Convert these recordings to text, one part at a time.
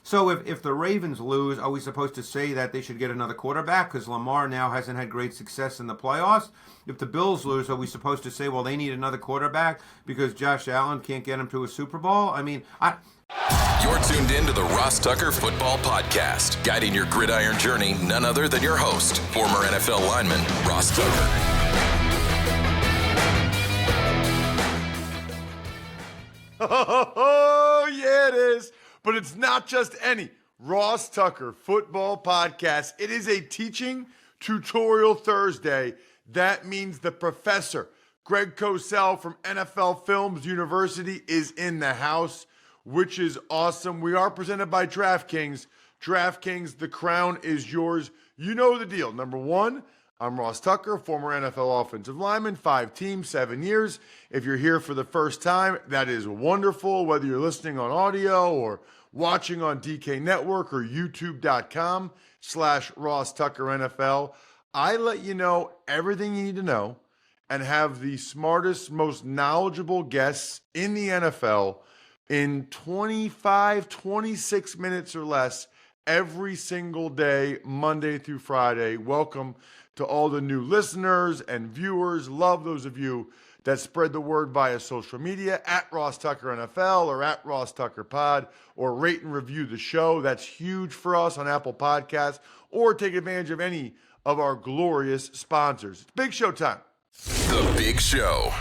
So if the Ravens lose, are we supposed to say that they should get another quarterback because Lamar now hasn't had great success in the playoffs? If the Bills lose, are we supposed to say, well, they need another quarterback because Josh Allen can't get him to a Super Bowl? I mean, You're tuned in to the Ross Tucker Football Podcast, guiding your gridiron journey, none other than your host, former NFL lineman, Ross Tucker. Oh, yeah, it is. But it's not just any Ross Tucker Football Podcast. It is a teaching tutorial Thursday. That means the professor, Greg Cosell from NFL Films University, is in the house, which is awesome. We are presented by DraftKings. DraftKings, the crown is yours. You know the deal. Number one, I'm Ross Tucker, former NFL offensive lineman, 5 teams, 7 years. If you're here for the first time, that is wonderful, whether you're listening on audio or watching on DK Network or youtube.com/Ross Tucker NFL. I let you know everything you need to know and have the smartest, most knowledgeable guests in the NFL in 25, 26 minutes or less every single day, Monday through Friday. Welcome to all the new listeners and viewers. Love those of you that spread the word via social media at Ross Tucker NFL or at Ross Tucker Pod, or rate and review the show. That's huge for us on Apple Podcasts, or take advantage of any of our glorious sponsors. It's Big Show time. The Big Show.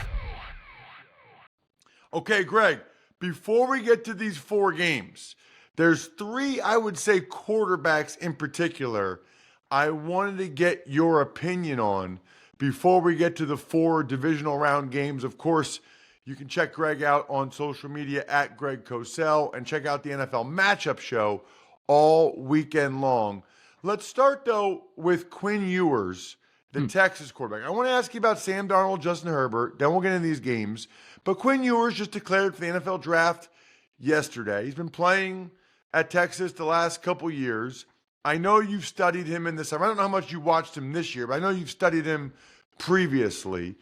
Okay, Greg, before we get to these 4 games, there's 3, I would say, quarterbacks in particular I wanted to get your opinion on before we get to the 4 divisional round games. Of course, you can check Greg out on social media at Greg Cosell and check out the NFL Matchup Show all weekend long. Let's start, though, with Quinn Ewers, the Texas quarterback. I want to ask you about Sam Darnold, Justin Herbert. Then we'll get into these games. But Quinn Ewers just declared for the NFL draft yesterday. He's been playing at Texas the last couple years. I know you've studied him in the summer. I don't know how much you watched him this year, but I know you've studied him previously.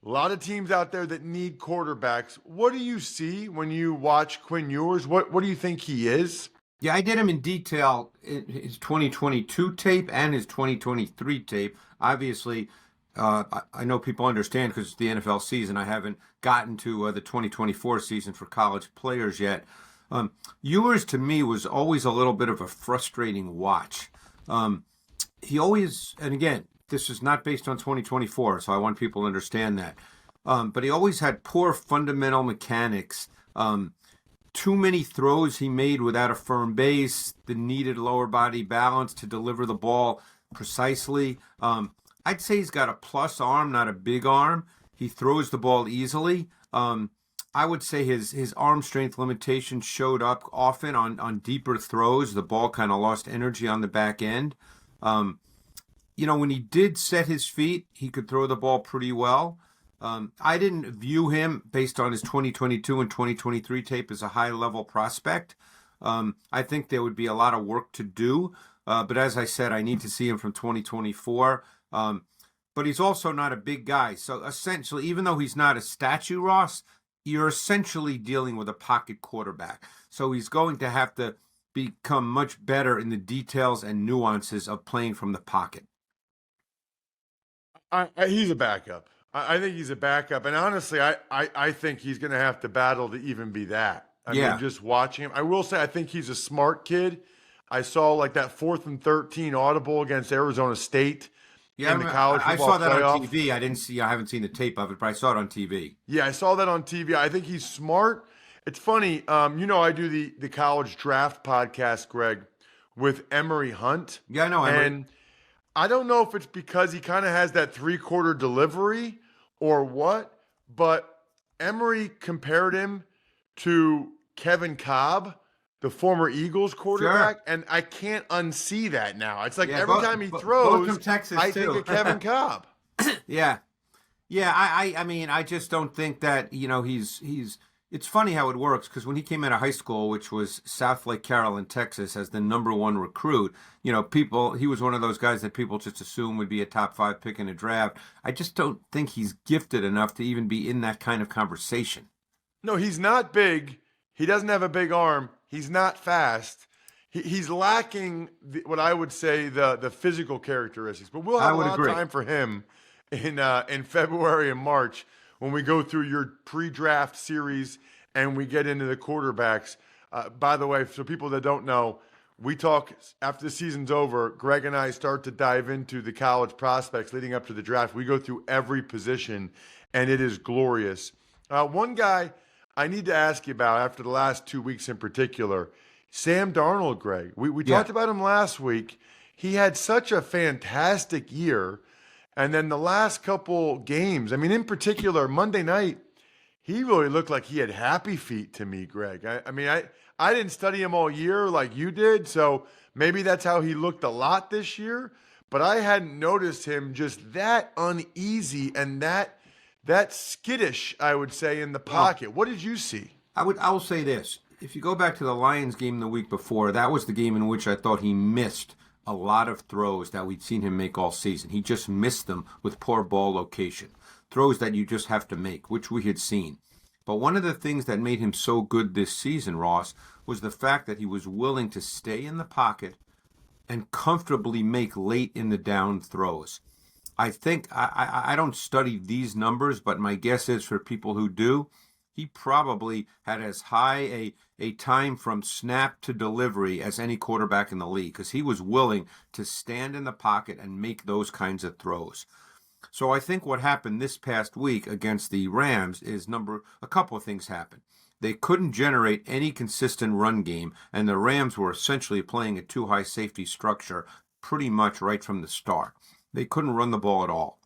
A lot of teams out there that need quarterbacks. What do you see when you watch Quinn Ewers? What do you think he is? yeah, I did him in detail in his 2022 tape and his 2023 tape. Obviously, I know people understand because it's the NFL season. I haven't gotten to the 2024 season for college players yet. Ewers, to me, was always a little bit of a frustrating watch. He always, and again, this is not based on 2024, so I want people to understand that. But he always had poor fundamental mechanics. Too many throws he made without a firm base, the needed lower body balance to deliver the ball precisely. I'd say he's got a plus arm, not a big arm. He throws the ball easily. I would say his arm strength limitations showed up often on deeper throws. The ball kind of lost energy on the back end. When he did set his feet, he could throw the ball pretty well. I didn't view him based on his 2022 and 2023 tape as a high-level prospect. I think there would be a lot of work to do. But as I said, I need to see him from 2024. But he's also not a big guy. So essentially, even though he's not a statue, Ross, you're essentially dealing with a pocket quarterback. So he's going to have to become much better in the details and nuances of playing from the pocket. He's a backup. I think he's a backup. And honestly, I think he's going to have to battle to even be that. I mean, just watching him. I will say I think he's a smart kid. I saw like that 4th and 13 audible against Arizona State. Yeah, in the college I football saw that playoff. on TV. I haven't seen the tape of it, but I saw it on TV. Yeah, I saw that on TV. I think he's smart. It's funny. I do the college draft podcast, Greg, with Emory Hunt. Yeah, I know Emory. And I don't know if it's because he kind of has that 3-quarter delivery or what, but Emory compared him to Kevin Cobb, the former Eagles quarterback, and I can't unsee that now. It's like every time he throws, from Texas I too. think of Kevin Cobb. Yeah. I mean, I just don't think that he's. It's funny how it works because when he came out of high school, which was South Lake Carroll, Texas, as the number 1 recruit, he was one of those guys that people just assume would be a top 5 pick in a draft. I just don't think he's gifted enough to even be in that kind of conversation. No, he's not big. He doesn't have a big arm. He's not fast. he's lacking what I would say the physical characteristics. But we'll I have a would lot agree. of time for him in February and March when we go through your pre-draft series and we get into the quarterbacks. By the way, for people that don't know, we talk after the season's over. Greg and I start to dive into the college prospects leading up to the draft. We go through every position, and it is glorious. One guy I need to ask you about after the last 2 weeks in particular, Sam Darnold, Greg. We Yeah. talked about him last week. He had such a fantastic year. And then the last couple games, I mean, in particular, Monday night, he really looked like he had happy feet to me, Greg. I didn't study him all year like you did, so maybe that's how he looked a lot this year. But I hadn't noticed him just that uneasy and that skittish, I would say, in the pocket. What did you see? I will say this. If you go back to the Lions game the week before, that was the game in which I thought he missed a lot of throws that we'd seen him make all season. He just missed them with poor ball location. Throws that you just have to make, which we had seen. But one of the things that made him so good this season, Ross, was the fact that he was willing to stay in the pocket and comfortably make late in the down throws. I think, I don't study these numbers, but my guess is for people who do, he probably had as high a time from snap to delivery as any quarterback in the league because he was willing to stand in the pocket and make those kinds of throws. So I think what happened this past week against the Rams is a couple of things happened. They couldn't generate any consistent run game, and the Rams were essentially playing a too high safety structure pretty much right from the start. They couldn't run the ball at all.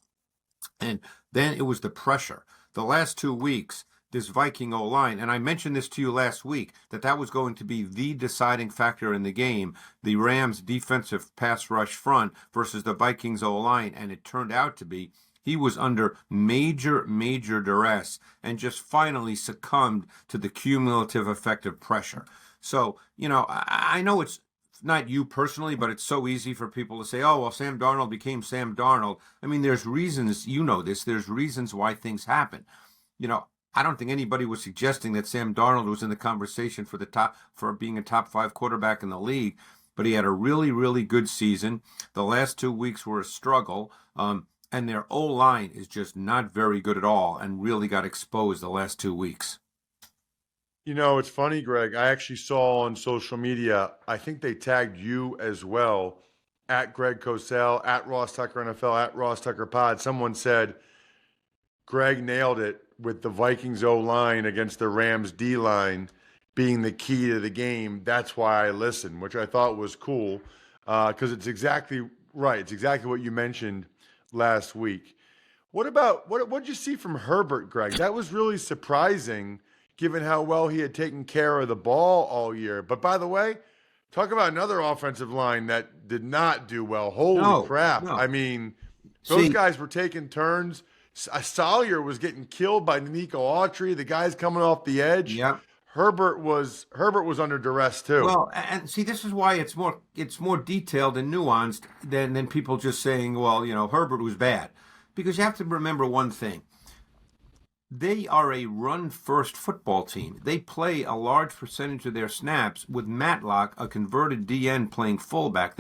And then it was the pressure. The last 2 weeks, this Viking O-line, and I mentioned this to you last week, that was going to be the deciding factor in the game, the Rams' defensive pass rush front versus the Vikings O-line, and it turned out to be. He was under major, major duress and just finally succumbed to the cumulative effect of pressure. So, I know it's not you personally, but it's so easy for people to say, oh, well, Sam Darnold became Sam Darnold. I mean, there's reasons, there's reasons why things happen. I don't think anybody was suggesting that Sam Darnold was in the conversation for being a top 5 quarterback in the league, but he had a really, really good season. The last 2 weeks were a struggle, and their O-line is just not very good at all and really got exposed the last 2 weeks. It's funny, Greg. I actually saw on social media, I think they tagged you as well, at Greg Cosell, at Ross Tucker NFL, at Ross Tucker Pod. Someone said, Greg nailed it with the Vikings O-line against the Rams D-line being the key to the game. That's why I listened, which I thought was cool because it's exactly right. It's exactly what you mentioned last week. What did you see from Herbert, Greg? That was really surprising given how well he had taken care of the ball all year. But by the way, talk about another offensive line that did not do well. Holy crap. No. I mean, those guys were taking turns. Salyer was getting killed by Nico Autry. The guys coming off the edge. Yep. Herbert was under duress too. Well, and see, this is why it's more detailed and nuanced than people just saying, well, Herbert was bad. Because you have to remember one thing. They are a run-first football team. They play a large percentage of their snaps with Matlock, a converted DN, playing fullback.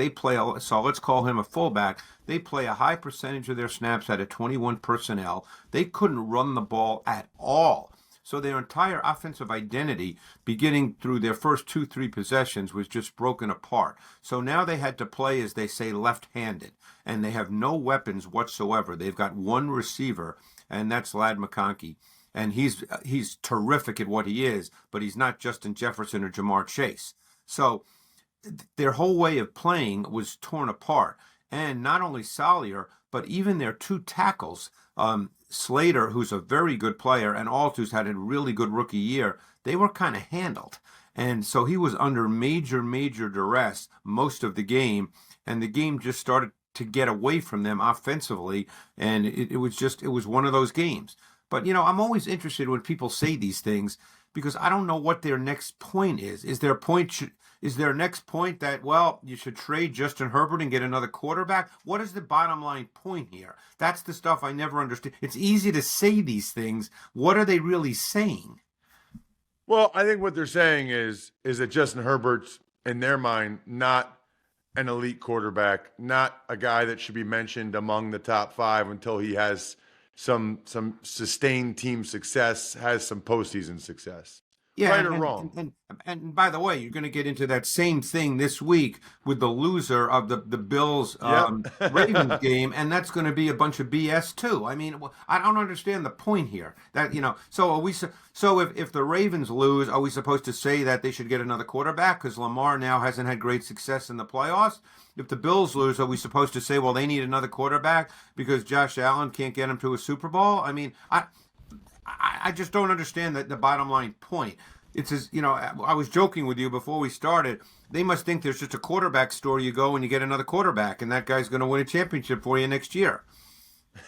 So let's call him a fullback. They play a high percentage of their snaps at a 21 personnel. They couldn't run the ball at all. So their entire offensive identity, beginning through their first 2-3 possessions, was just broken apart. So now they had to play, as they say, left-handed. And they have no weapons whatsoever. They've got one receiver, and that's Ladd McConkey. And he's terrific at what he is, but he's not Justin Jefferson or Jamar Chase. So their whole way of playing was torn apart. And not only Salyer, but even their 2 tackles, Slater, who's a very good player, and Alt, who's had a really good rookie year, they were kind of handled. And so he was under major, major duress most of the game, and the game just started to get away from them offensively, and it was one of those games. But, I'm always interested when people say these things because I don't know what their next point is. Is their next point that, well, you should trade Justin Herbert and get another quarterback? What is the bottom line point here? That's the stuff I never understood. It's easy to say these things. What are they really saying? Well, I think what they're saying is that Justin Herbert's in their mind, not an elite quarterback, not a guy that should be mentioned among the top 5 until he has some sustained team success, has some postseason success. Yeah, Right or wrong? and by the way, you're going to get into that same thing this week with the loser of the Bills Ravens game, and that's going to be a bunch of BS too. I mean, I don't understand the point here. That so are we? So if the Ravens lose, are we supposed to say that they should get another quarterback because Lamar now hasn't had great success in the playoffs? If the Bills lose, are we supposed to say, well, they need another quarterback because Josh Allen can't get them to a Super Bowl? I mean, I just don't understand the bottom line point. It's as I was joking with you before we started. They must think there's just a quarterback store you go and you get another quarterback, and that guy's going to win a championship for you next year.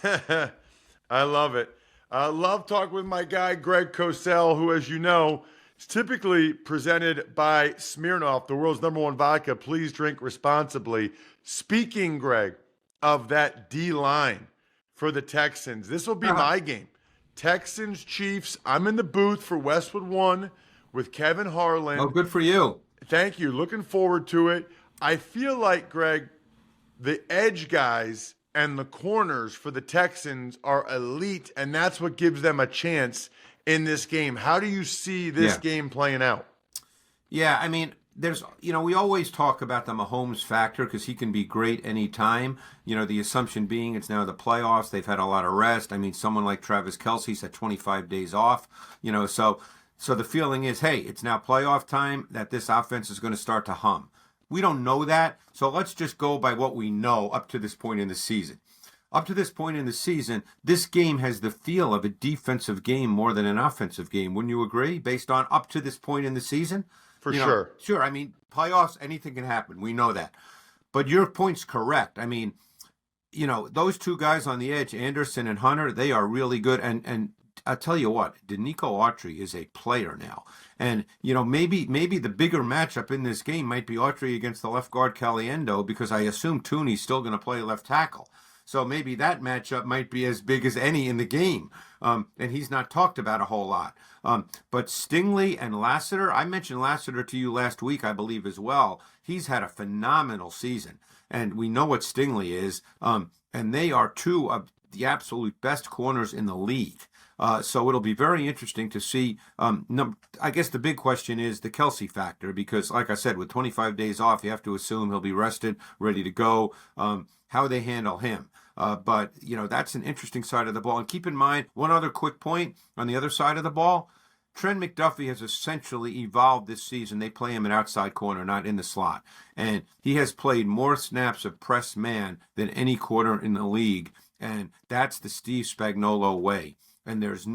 I love it. I love talking with my guy, Greg Cosell, who, as you know, is typically presented by Smirnoff, the world's #1 vodka. Please drink responsibly. Speaking, Greg, of that D-line for the Texans, this will be my game. Texans, Chiefs. I'm in the booth for Westwood 1 with Kevin Harlan. Oh, good for you. Thank you. Looking forward to it. I feel like, Greg, the edge guys and the corners for the Texans are elite, and that's what gives them a chance in this game. How do you see this game playing out? Yeah, I mean, we always talk about the Mahomes factor because he can be great anytime. The assumption being it's now the playoffs. They've had a lot of rest. I mean, someone like Travis Kelce's had 25 days off. So the feeling is, hey, it's now playoff time, that this offense is going to start to hum. We don't know that, so let's just go by what we know up to this point in the season. Up to this point in the season, this game has the feel of a defensive game more than an offensive game. Wouldn't you agree, based on up to this point in the season? For sure. Sure. I mean, playoffs, anything can happen. We know that. But your point's correct. I mean, those two guys on the edge, Anderson and Hunter, they are really good. And I'll tell you what, Denico Autry is a player now. And, maybe the bigger matchup in this game might be Autry against the left guard Caliendo, because I assume Tooney's still going to play left tackle. So maybe that matchup might be as big as any in the game. And he's not talked about a whole lot. But Stingley and Lassiter, I mentioned Lassiter to you last week, I believe, as well. He's had a phenomenal season. And we know what Stingley is. And they are two of the absolute best corners in the league. So it'll be very interesting to see. I guess the big question is the Kelce factor, because, like I said, with 25 days off, you have to assume he'll be rested, ready to go. How they handle him. But, that's an interesting side of the ball. And keep in mind, one other quick point on the other side of the ball, Trent McDuffie has essentially evolved this season. They play him an outside corner, not in the slot. And he has played more snaps of press man than any corner in the league. And that's the Steve Spagnuolo way. And there's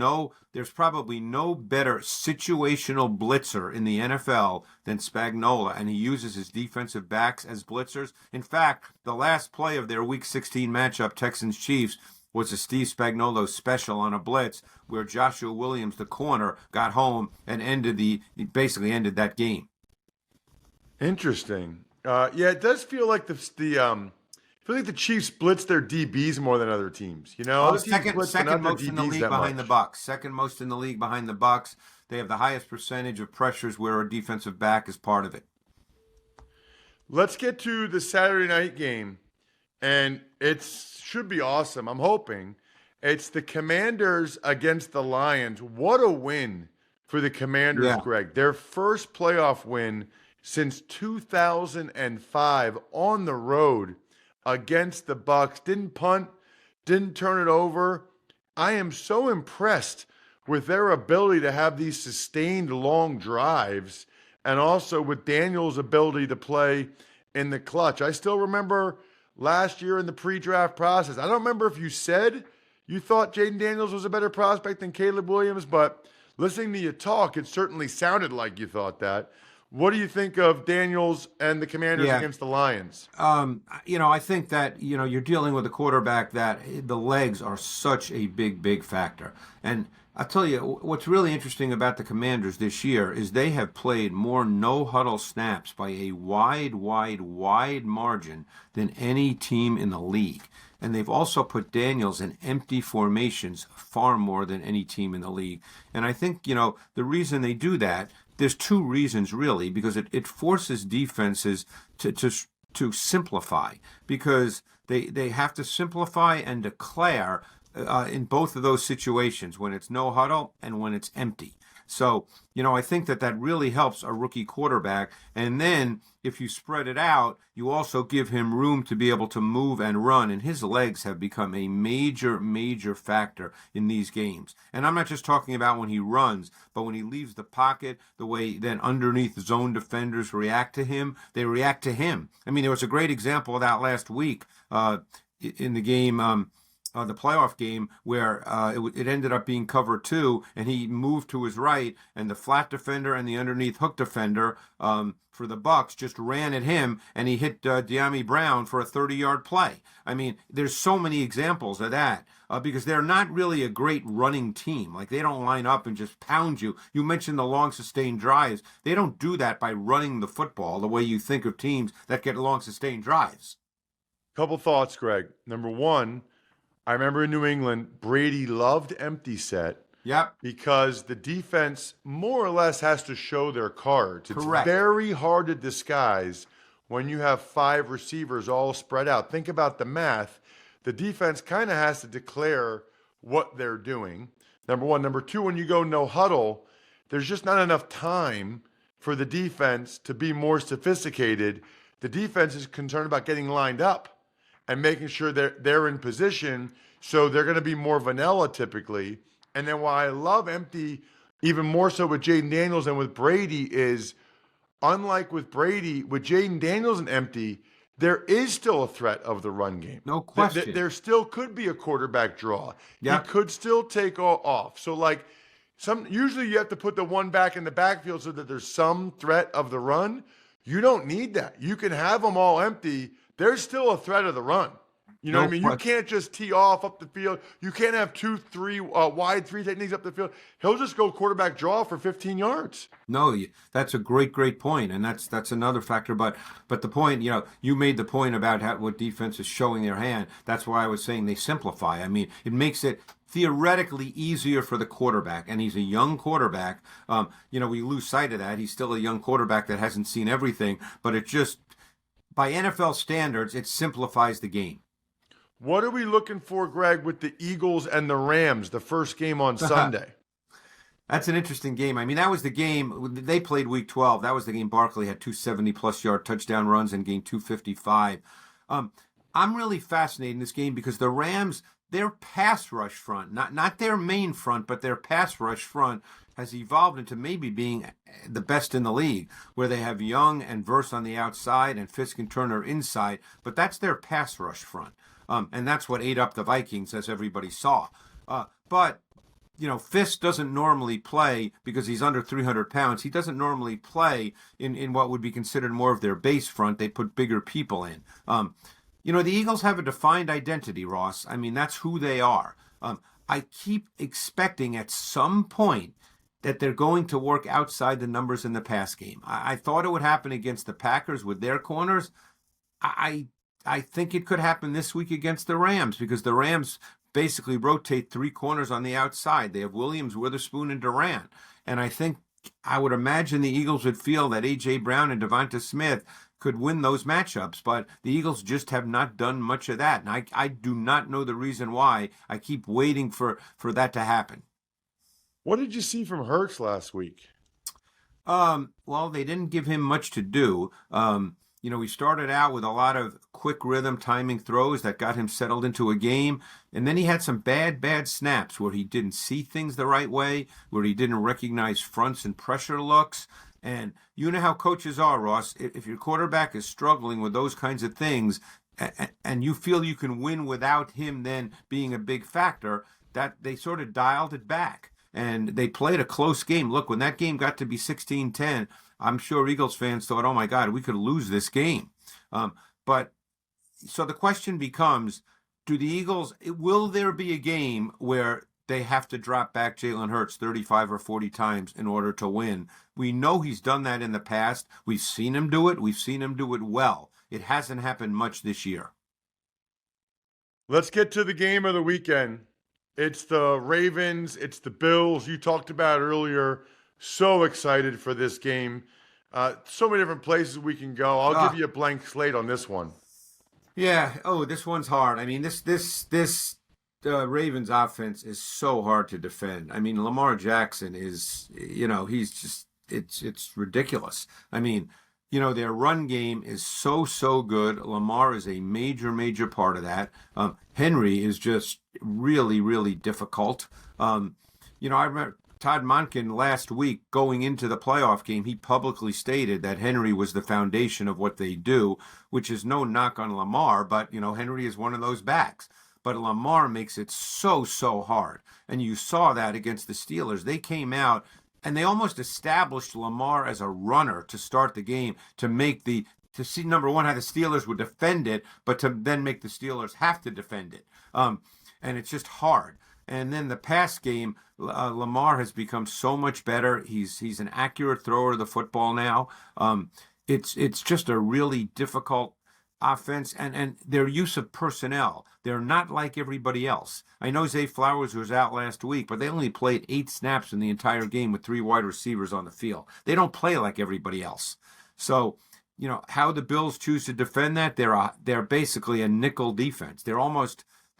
probably no better situational blitzer in the NFL than Spagnuolo, and he uses his defensive backs as blitzers. In fact, the last play of their Week 16 matchup, Texans-Chiefs, was a Steve Spagnuolo special on a blitz where Joshua Williams, the corner, got home and basically ended that game. Interesting. It does feel like the Chiefs blitz their DBs more than other teams. Second most in the league behind the Bucs. Second most in the league behind the Bucs. They have the highest percentage of pressures where a defensive back is part of it. Let's get to the Saturday night game, and it should be awesome. I'm hoping. It's the Commanders against the Lions. What a win for the Commanders, Greg. Their first playoff win since 2005 on the road against the Bucs. Didn't punt, didn't turn it over. I am so impressed with their ability to have these sustained long drives, and also with Daniels' ability to play in the clutch. I still remember last year in the pre-draft process, I don't remember if you said you thought Jaden Daniels was a better prospect than Caleb Williams, but listening to you talk, it certainly sounded like you thought that. What do you think of Daniels and the Commanders against the Lions? I think that, you're dealing with a quarterback that the legs are such a big, big factor. And I'll tell you, what's really interesting about the Commanders this year is they have played more no-huddle snaps by a wide margin than any team in the league. And they've also put Daniels in empty formations far more than any team in the league. And I think, the reason they do that, there's two reasons really, because it forces defenses to simplify, because they have to simplify and declare in both of those situations, when it's no huddle and when it's empty. So, I think that really helps a rookie quarterback. And then if you spread it out, you also give him room to be able to move and run. And his legs have become a major, major factor in these games. And I'm not just talking about when he runs, but when he leaves the pocket, the way then underneath zone defenders react to him, they react to him. I mean, there was a great example of that last week in the game. The playoff game where it ended up being cover 2, and he moved to his right, and the flat defender and the underneath hook defender for the Bucs just ran at him, and he hit De'Ami Brown for a 30-yard play. I mean, there's so many examples of that because they're not really a great running team. Like, they don't line up and just pound you. You mentioned the long sustained drives. They don't do that by running the football the way you think of teams that get long sustained drives. Couple thoughts, Greg. Number one, I remember in New England, Brady loved empty set. Yep. Because the defense more or less has to show their cards. It's Correct. very hard to disguise when you have 5 receivers all spread out. Think about the math. The defense kind of has to declare what they're doing. Number one. Number two, when you go no huddle, there's just not enough time for the defense to be more sophisticated. The defense is concerned about getting lined up and making sure they're in position, so they're going to be more vanilla typically. And then why I love empty even more so with Jaden Daniels and with Brady is, unlike with Brady, with Jaden Daniels and empty, there is still a threat of the run game. No question. There still could be a quarterback draw. Yep. He could still take off. So like usually you have to put the one back in the backfield so that there's some threat of the run. You don't need that. You can have them all empty. There's still a threat of the run. You know what I mean? You can't just tee off up the field. You can't have 2-3 wide 3 techniques up the field. He'll just go quarterback draw for 15 yards. No, that's a great point, and that's another factor. But the point, you made the point about what defense is showing their hand. That's why I was saying they simplify. I mean, it makes it theoretically easier for the quarterback, and he's a young quarterback. We lose sight of that. He's still a young quarterback that hasn't seen everything, but it just, by NFL standards, it simplifies the game. What are we looking for, Greg, with the Eagles and the Rams, the first game on Sunday? That's an interesting game. I mean, that was the game they played week 12. That was the game Barkley had 270-plus yard touchdown runs and gained 255. I'm really fascinated in this game because the Rams, their pass rush front, not their main front, but their pass rush front has evolved into maybe being the best in the league, where they have Young and Verse on the outside and Fisk and Turner inside, but that's their pass rush front. And that's what ate up the Vikings, as everybody saw. But Fisk doesn't normally play because he's under 300 pounds. He doesn't normally play in what would be considered more of their base front. They put bigger people in. The Eagles have a defined identity, Ross. I mean, that's who they are. I keep expecting at some point that they're going to work outside the numbers in the pass game. I thought it would happen against the Packers with their corners. I think it could happen this week against the Rams because the Rams basically rotate 3 corners on the outside. They have Williams, Witherspoon, and Durant. And I would imagine the Eagles would feel that A.J. Brown and Devonta Smith could win those matchups, but the Eagles just have not done much of that. And I do not know the reason why. I keep waiting for that to happen. What did you see from Hurts last week? Well, they didn't give him much to do. He started out with a lot of quick rhythm timing throws that got him settled into a game. And then he had some bad snaps where he didn't see things the right way, where he didn't recognize fronts and pressure looks. And you know how coaches are, Ross. If your quarterback is struggling with those kinds of things and you feel you can win without him then being a big factor, that they sort of dialed it back. And they played a close game. Look, when that game got to be 16-10, I'm sure Eagles fans thought, oh, my God, we could lose this game. So the question becomes, will there be a game where they have to drop back Jalen Hurts 35 or 40 times in order to win? We know he's done that in the past. We've seen him do it. We've seen him do it well. It hasn't happened much this year. Let's get to the game of the weekend. It's the Ravens. It's the Bills. You talked about earlier So excited for this game. So many different places we can go. I'll give you a blank slate on this one. Yeah. Oh, this one's hard. I mean, this Ravens offense is so hard to defend. I mean, Lamar Jackson is, he's just it's ridiculous. I mean, their run game is so good. Lamar is a major part of that. Henry is just really difficult. I remember Todd Monken last week going into the playoff game, he publicly stated that Henry was the foundation of what they do, which is no knock on Lamar, but Henry is one of those backs. But Lamar makes it so hard. And you saw that against the Steelers. They came out and they almost established Lamar as a runner to start the game, to see, number one, how the Steelers would defend it, but to then make the Steelers have to defend it. And it's just hard. And then the pass game, Lamar has become so much better. He's an accurate thrower of the football now. It's just a really difficult offense, and their use of personnel. They're not like everybody else. I know Zay Flowers was out last week, but they only played 8 snaps in the entire game with 3 wide receivers on the field. They don't play like everybody else. So, how the Bills choose to defend that, they're basically a nickel defense. They're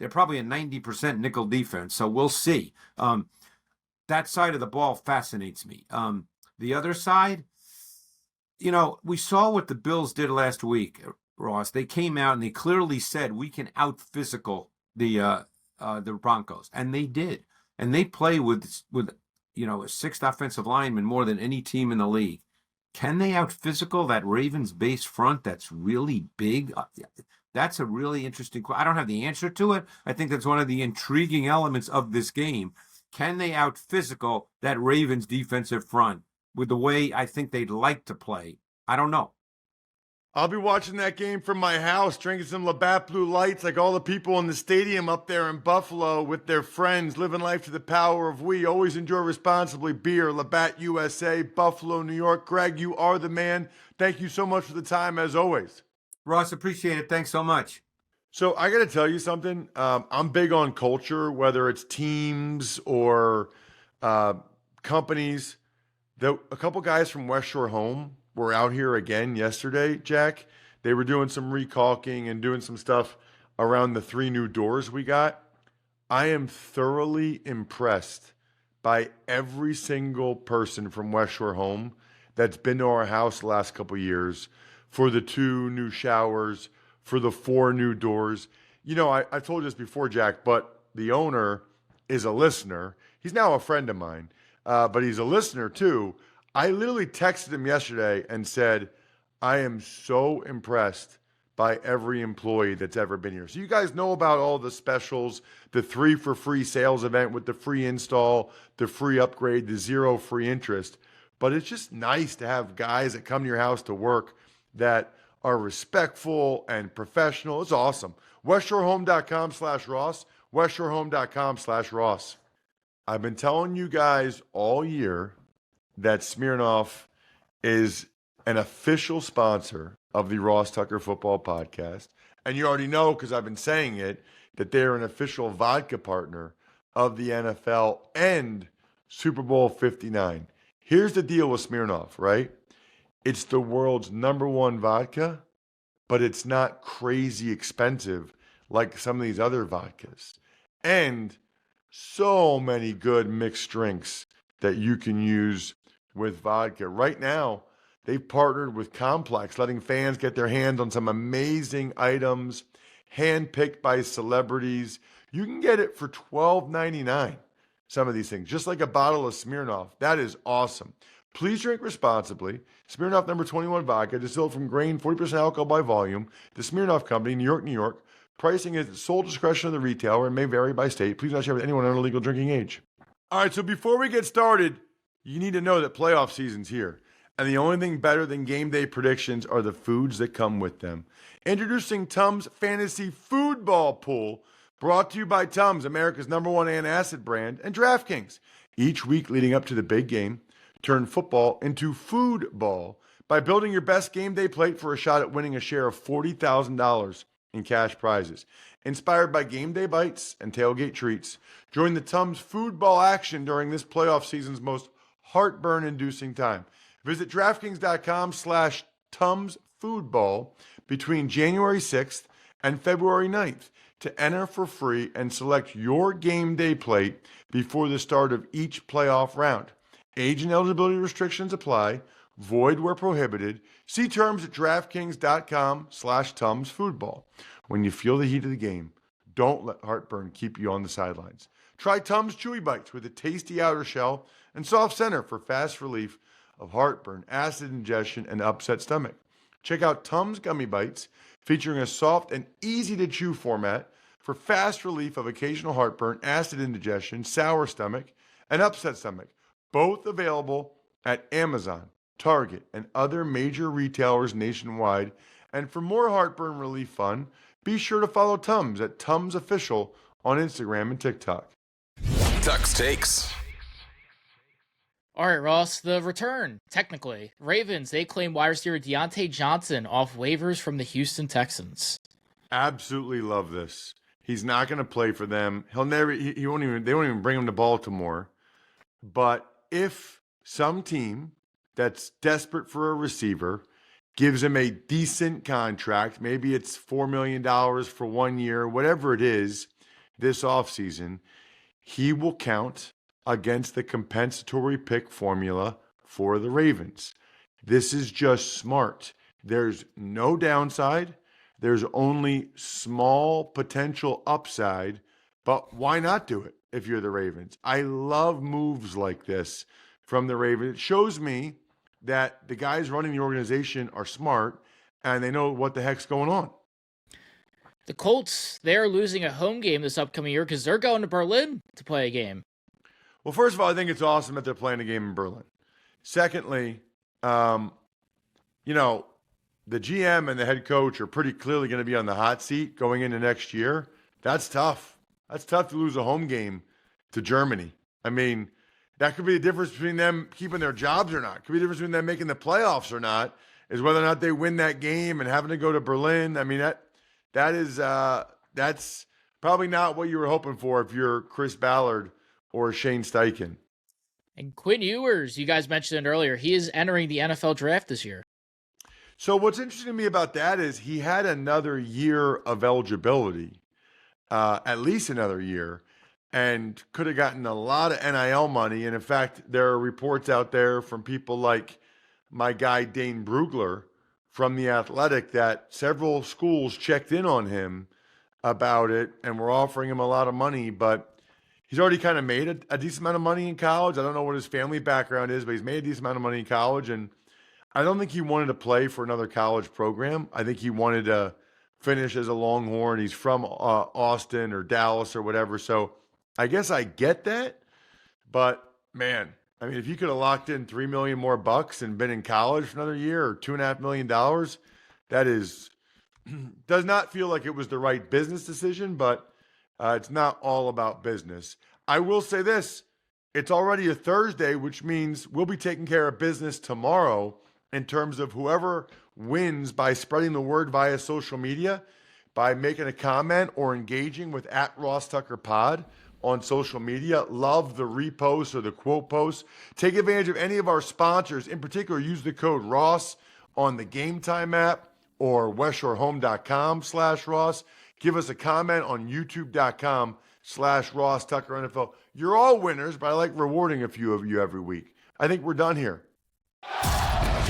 probably a 90% nickel defense. So we'll see. That side of the ball fascinates me. The other side, we saw what the Bills did last week, Ross. They came out and they clearly said we can out-physical the Broncos, and they did. And they play with a 6th offensive lineman more than any team in the league. Can they out-physical that Ravens base front that's really big? That's a really interesting question. I don't have the answer to it. I think that's one of the intriguing elements of this game. Can they out-physical that Ravens defensive front with the way I think they'd like to play? I don't know. I'll be watching that game from my house, drinking some Labatt Blue Lights like all the people in the stadium up there in Buffalo with their friends, living life to the power of we. Always enjoy responsibly. Beer, Labatt USA, Buffalo, New York. Greg, you are the man. Thank you so much for the time, as always. Ross, appreciate it. Thanks so much. So I got to tell you something. I'm big on culture, whether it's teams or companies. A couple guys from West Shore Home were out here again yesterday, Jack. They were doing some recalking and doing some stuff around the 3 new doors we got. I am thoroughly impressed by every single person from West Shore Home that's been to our house the last couple of years for the 2 new showers, for the 4 new doors. I told you this before, Jack, but the owner is a listener. He's now a friend of mine, but he's a listener too. I literally texted him yesterday and said, I am so impressed by every employee that's ever been here. So you guys know about all the specials, the 3 for free sales event with the free install, the free upgrade, the 0 free interest. But it's just nice to have guys that come to your house to work that are respectful and professional. It's awesome. WestShoreHome.com/Ross. WestShoreHome.com/Ross. I've been telling you guys all year that Smirnoff is an official sponsor of the Ross Tucker Football Podcast. And you already know, because I've been saying it, that they're an official vodka partner of the NFL and Super Bowl 59. Here's the deal with Smirnoff, right? It's the world's #1 vodka, but it's not crazy expensive like some of these other vodkas. And so many good mixed drinks that you can use with vodka. Right now, they've partnered with Complex, letting fans get their hands on some amazing items, handpicked by celebrities. You can get it for $12.99, some of these things, just like a bottle of Smirnoff. That is awesome. Please drink responsibly. Smirnoff number 21 vodka, distilled from grain, 40% alcohol by volume. The Smirnoff Company, New York, New York. Pricing is at sole discretion of the retailer and may vary by state. Please not share with anyone under legal drinking age. All right, so before we get started, you need to know that playoff season's here. And the only thing better than game day predictions are the foods that come with them. Introducing Tums Fantasy Foodball Pool, brought to you by Tums, America's #1 antacid brand, and DraftKings. Each week leading up to the big game, turn football into foodball by building your best game day plate for a shot at winning a share of $40,000 in cash prizes. Inspired by game day bites and tailgate treats, join the Tums foodball action during this playoff season's most heartburn-inducing time. Visit DraftKings.com/TumsFoodball between January 6th and February 9th to enter for free and select your game day plate before the start of each playoff round. Age and eligibility restrictions apply. Void where prohibited. See terms at DraftKings.com/TumsFoodball. When you feel the heat of the game, don't let heartburn keep you on the sidelines. Try Tums Chewy Bites with a tasty outer shell and soft center for fast relief of heartburn, acid ingestion, and upset stomach. Check out Tums Gummy Bites, featuring a soft and easy-to-chew format for fast relief of occasional heartburn, acid indigestion, sour stomach, and upset stomach. Both available at Amazon, Target, and other major retailers nationwide. And for more heartburn relief fun, be sure to follow Tums at Tums Official on Instagram and TikTok. Tuck's Takes. All right, Ross, the return, technically. Ravens, they claim wide receiver Deontay Johnson off waivers from the Houston Texans. Absolutely love this. He's not going to play for them. He won't even, they won't even bring him to Baltimore. But if some team that's desperate for a receiver gives him a decent contract, maybe it's $4 million for 1 year, whatever it is, this offseason, he will count against the compensatory pick formula for the Ravens. This is just smart. There's no downside. There's only small potential upside, but why not do it if you're the Ravens? I love moves like this from the Ravens. It shows me that the guys running the organization are smart and they know what the heck's going on. The Colts, they're losing a home game this upcoming year because they're going to Berlin to play a game. Well, first of all, I think it's awesome that they're playing a game in Berlin. Secondly, the GM and the head coach are pretty clearly going to be on the hot seat going into next year. That's tough. That's tough to lose a home game to Germany. I mean, that could be the difference between them keeping their jobs or not. It could be the difference between them making the playoffs or not, is whether or not they win that game and having to go to Berlin. I mean, that's probably not what you were hoping for if you're Chris Ballard or Shane Steichen. And Quinn Ewers, you guys mentioned it earlier, he is entering the NFL draft this year. So what's interesting to me about that is he had another year of eligibility, at least another year, and could have gotten a lot of NIL money. And in fact, there are reports out there from people like my guy Dane Brugler from The Athletic that several schools checked in on him about it and were offering him a lot of money, but he's already kind of made a decent amount of money in college. I don't know what his family background is, but he's made a decent amount of money in college. And I don't think he wanted to play for another college program. I think he wanted to finish as a Longhorn. He's from Austin or Dallas or whatever. So I guess I get that. But man, I mean, if you could have locked in $3 million more bucks and been in college for another year or $2.5 million, that does not feel like it was the right business decision, but it's not all about business. I will say this, it's already a Thursday, which means we'll be taking care of business tomorrow in terms of whoever wins by spreading the word via social media, by making a comment or engaging with @RossTuckerPod on social media. Love the reposts or the quote posts. Take advantage of any of our sponsors. In particular, use the code Ross on the Game Time app or westshorehome.com/Ross. Give us a comment on youtube.com/RossTuckerNFL. You're all winners, but I like rewarding a few of you every week. I think we're done here.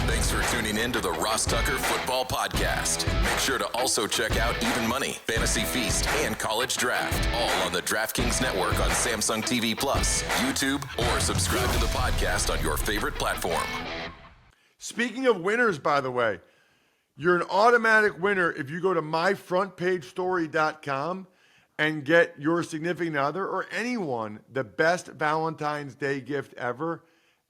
Thanks for tuning in to the Ross Tucker Football Podcast. Make sure to also check out Even Money, Fantasy Feast, and College Draft, all on the DraftKings Network on Samsung TV Plus, YouTube, or subscribe to the podcast on your favorite platform. Speaking of winners, by the way, you're an automatic winner if you go to myfrontpagestory.com and get your significant other or anyone the best Valentine's Day gift ever,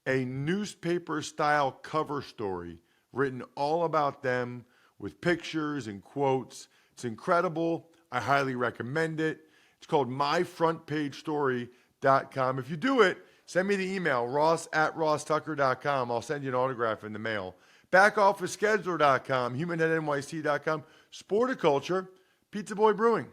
a newspaper-style cover story written all about them with pictures and quotes. It's incredible. I highly recommend it. It's called myfrontpagestory.com. If you do it, send me the email, ross@rosstucker.com. I'll send you an autograph in the mail. Backofficescheduler.com, humanheadnyc.com, Sporticulture, Pizza Boy Brewing.